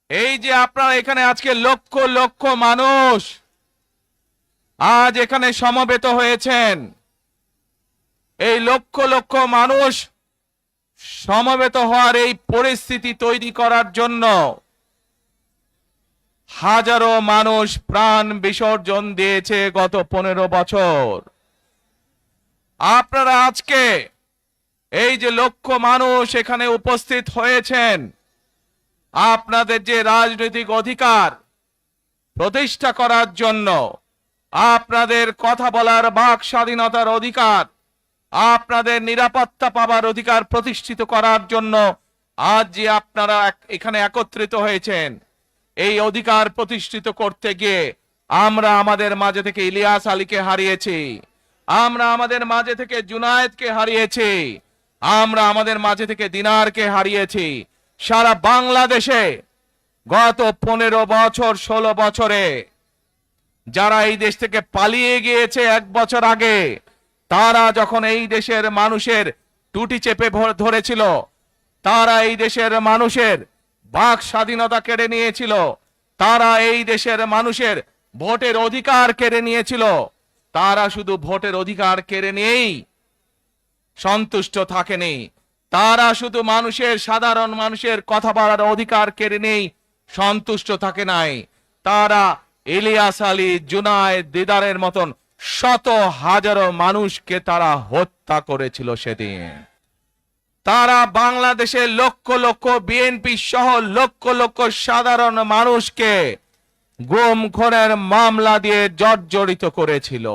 এই যে আপনারা এখানে আজকে লক্ষ লক্ষ মানুষ আজ এখানে সমবেত হয়েছেন, এই লক্ষ লক্ষ মানুষ সমবেত হওয়ার এই পরিস্থিতি তৈরি করার জন্য হাজারো মানুষ প্রাণ বিসর্জন দিয়েছে গত 15 বছর। আপনারা আজকে এই যে লক্ষ মানুষ এখানে উপস্থিত হয়েছেন, আপনাদের যে রাজনৈতিক অধিকার প্রতিষ্ঠা করার জন্য, আপনাদের কথা বলার বাক স্বাধীনতার অধিকার, আপনাদের নিরাপত্তা পাবার অধিকার প্রতিষ্ঠিত করার জন্য আজ যে আপনারা এখানে একত্রিত হয়েছেন, এই অধিকার প্রতিষ্ঠিত করতে গিয়ে আমরা আমাদের মাঝে থেকে ইলিয়াস আলীকে হারিয়েছি, আমরা আমাদের মাঝে থেকে জুনায়েদকে হারিয়েছি, আমরা আমাদের মাঝে থেকে দিনারকে হারিয়েছি। সারা বাংলাদেশে গত 15 বছর 16 বছরে যারা এই দেশ থেকে পালিয়ে গিয়েছে 1 বছর আগে, তারা যখন এই দেশের মানুষের টুটি চেপে ধরেছিল, তারা এই দেশের মানুষের বাক স্বাধীনতা কেড়ে নিয়েছিল, তারা এই দেশের মানুষের ভোটের অধিকার কেড়ে নিয়েছিল, তারা শুধু ভোটের অধিকার কেড়ে নিয়েই সন্তুষ্ট থাকেনি, তারা শুধু সাধারণ মানুষের কথা বলার অধিকার কেড়ে নেই সন্তুষ্ট থাকে নাই, তারা ইলিয়াস আলী, জুনায়েদ, দিদারের মতন শত হাজারো মানুষকে তারা হত্যা করেছিল সেদিন। তারা বাংলাদেশের লক্ষ লক্ষ বিএনপি সহ লক্ষ লক্ষ সাধারণ মানুষকে গুম খুনের মামলা দিয়ে জর্জরিত করেছিল।